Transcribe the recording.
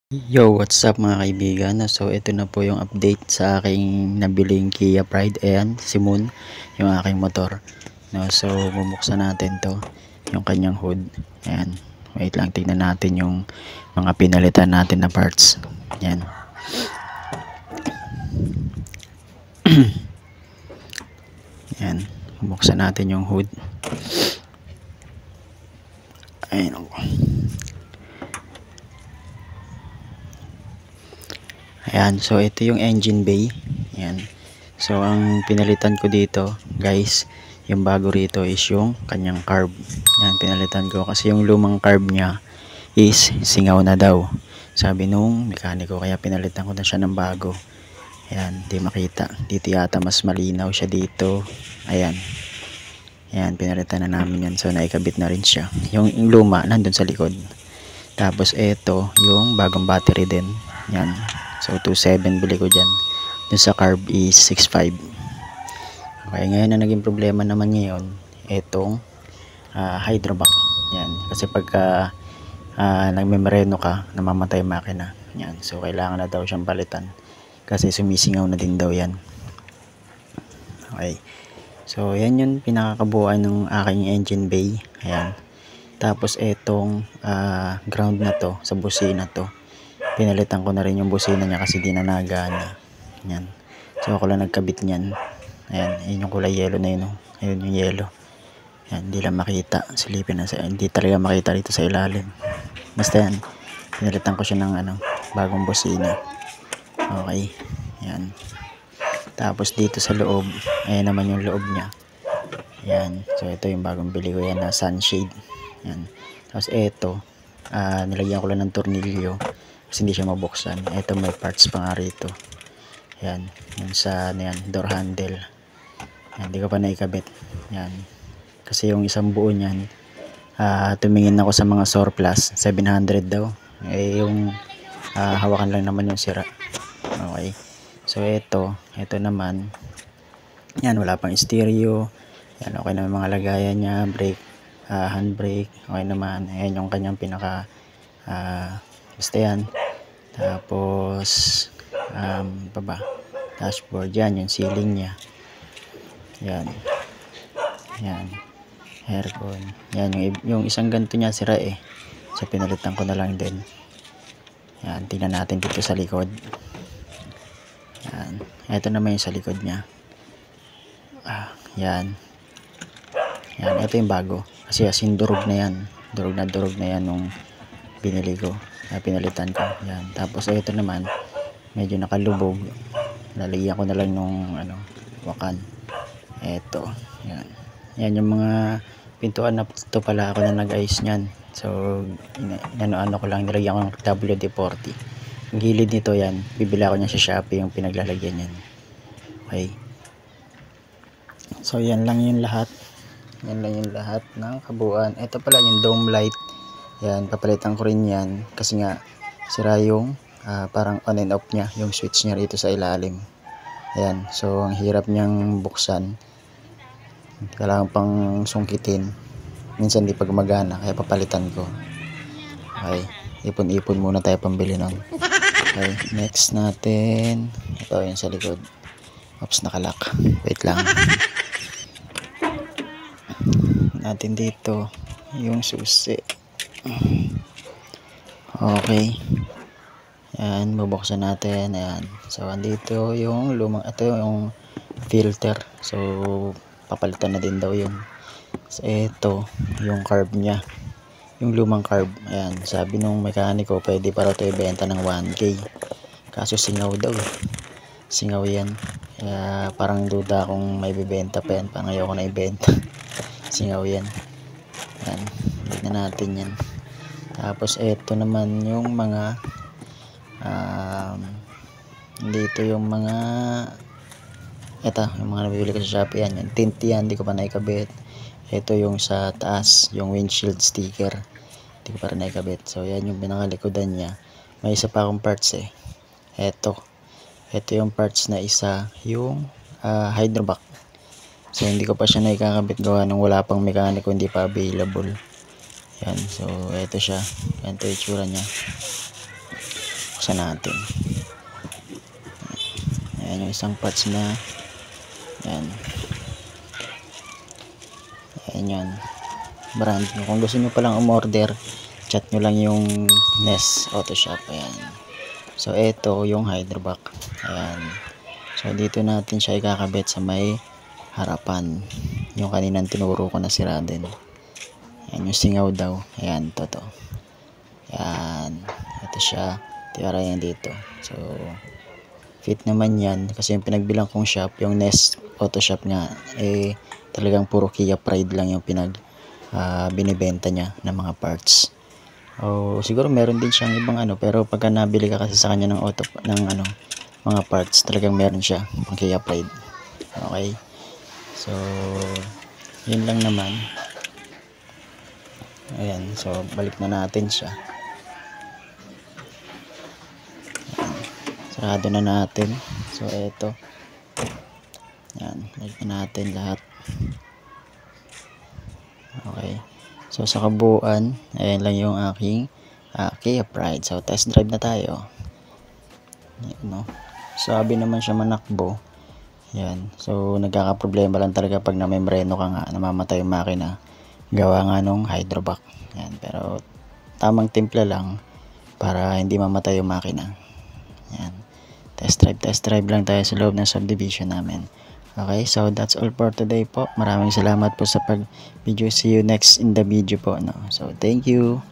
Yo, what's up mga kaibigan? So, ito na po yung update sa aking nabiling Kia Pride. Ayan, si Moon, yung aking motor. No, so, bubuksan natin to, yung kanyang hood. Ayan, wait lang, tignan natin yung mga pinalitan natin na parts. Ayan. Ayan, bubuksan natin yung hood. Ayan ako. Ayan, so ito yung engine bay. Ayan. So ang pinalitan ko dito, guys, yung bago rito is yung kanyang carb. Ayan, pinalitan ko kasi yung lumang carb niya is singaw na daw. Sabi nung mekaniko, kaya pinalitan ko na siya ng bago. Ayan, di makita. Dito yata mas malinaw siya dito. Ayan. Ayan, pinalitan na namin yan. So naikabit na rin siya. Yung luma nandun sa likod. Tapos ito, yung bagong battery din. Yan. So 2.7 bili ko dyan. Dun sa carb is 6.5. Okay, ngayon na naging problema naman ngayon, itong hydrovac. Yan. Kasi pagka nagmemereno ka, namamatay makina. Yan. So kailangan na daw siyang palitan. Kasi sumisingaw na din daw yan. Okay. So yan yung pinakakabuuan ng aking engine bay. Ayan. Tapos itong ground na to, sa busina to, pinalitan ko na rin yung busina niya kasi di na nagana. Yan. So ako lang nagkabit niyan. Ayan, yun yung kulay yellow na yun. Ayun yung yellow. Yan, hindi lang makita. Silipin na sa, hindi talaga makita dito sa ilalim. Basta yan, pinalitan ko siya ng bagong busina. Okay. Yan. Tapos dito sa loob, ayan naman yung loob niya. Yan. So ito yung bagong bili ko yan na sunshade. Yan. Tapos ito, nilagyan ko lang ng tornilyo kasi hindi siya mabuksan. Ito may parts pa nga rito. Yan. Yung sa yan, door handle. Yan. Hindi ko pa naikabit. Yan. Kasi yung isang buo niyan, tumingin ako sa mga surplus. 700 daw. Eh yung hawakan lang naman yung sira. Okay. So ito naman. Yan. Wala pang stereo. Yan. Okay na mga lagayan niya. Brake. Handbrake, okay naman. Ayan yung kanyang pinaka basta yan. Tapos baba, dashboard, yan yung ceiling nya. Yan. Yan. Aircon. Yan yung isang ganito niya sira eh. So pinalitan ko na lang din. Yan, tingnan natin dito sa likod. Yan. Ito naman yung sa likod niya. Yan. Yan, ito yung bago. Kasi asin durog na yan. Durog na yan nung binili ko. Pinalitan ko. Yan. Tapos ito naman, medyo nakalubog. Lalagyan ko na lang nung wakan. Ito. Yan. Yan yung mga pintuan na ito pala ako na nag-ayos niyan. So, ano ko lang, nilagyan ko ng WD-40. Ang gilid nito yan, bibili ako niya sa Shopee yung pinaglalagyan yan. Okay. So, yan lang yung lahat. Yan lang yung lahat ng kabuuan. Ito pala yung dome light. Yan, papalitan ko rin yan. Kasi nga, sira yung parang on and off niya. Yung switch niya rito sa ilalim. Ayan, so ang hirap niyang buksan. Kailangan pang sungkitin. Minsan di pa gumagana, kaya papalitan ko. Okay, ipon-ipon muna tayo pambili nun. Okay, next natin. Ito yung sa likod. Oops, nakalak. Wait lang. Natin dito yung susi. Okay. Yan, bubuksan natin. Ayan. So, andito yung lumang, ito yung filter. So, papalitan na din daw yung. So, ito, yung carb niya. Yung lumang carb. Ayan, sabi nung mekaniko, pwede para ito ibenta ng 1K. Kaso singaw daw. Singaw yan. Kaya parang duda kung may bibenta pa yan. Parang ayoko na ibenta. Singaw yan. Yan, tignan natin yan. Tapos ito naman yung mga dito yung mga yung mga nabibili ko sa Shopee. Yan, yung tint yan, hindi ko pa naikabit. Ito yung sa taas, yung windshield sticker, hindi ko pa rin naikabit. So yan yung pinakalikodan niya. May isa pa akong parts eh. Ito yung parts na isa, yung hydrovac. So hindi ko pa siya naikakabit gawa nung wala pang mekaniko, hindi pa available. Yan, so ito siya. Yan ito yung itsura niya. bubuksan natin. Ayan yung isang parts na yan. Ayan yun, brand nyo. Kung gusto nyo palang umorder, chat nyo lang yung Nest Auto Shop. Ayan. So ito yung hydrovac. Ayan. So dito natin siya ikakabit sa may harapan. Yung kaninang tinuro ko na sira din. Ayan yung singaw daw. Ayan, to. Ayan. Ito siya. Tiwara yan dito. So fit naman yan kasi yung pinagbilang kong shop, yung Nest Auto Shop nga, talagang puro Kia Pride lang yung binibenta niya ng mga parts. O siguro meron din siyang ibang pero pagka nabili ka kasi sa kanya ng mga parts, talagang meron siya pang Kia Pride. Okay, so yun lang naman. Ayan, so balik na natin siya. Sarado na natin. So eto, yan, balik na natin lahat. Okay, so sa kabuuan, ayan lang yung aking Kia Pride. So test drive na tayo. Ayan, no? Sabi naman siya manakbo. Yan, so nagkakaproblema lang talaga pag namembreno ka nga, namamatay yung makina, gawa nga nung hydrovac. Yan, pero tamang timpla lang para hindi mamatay yung makina. Yan, test drive lang tayo sa loob ng subdivision namin. Okay, so that's all for today po. Maraming salamat po sa pag-video. See you next in the video po, no? So thank you.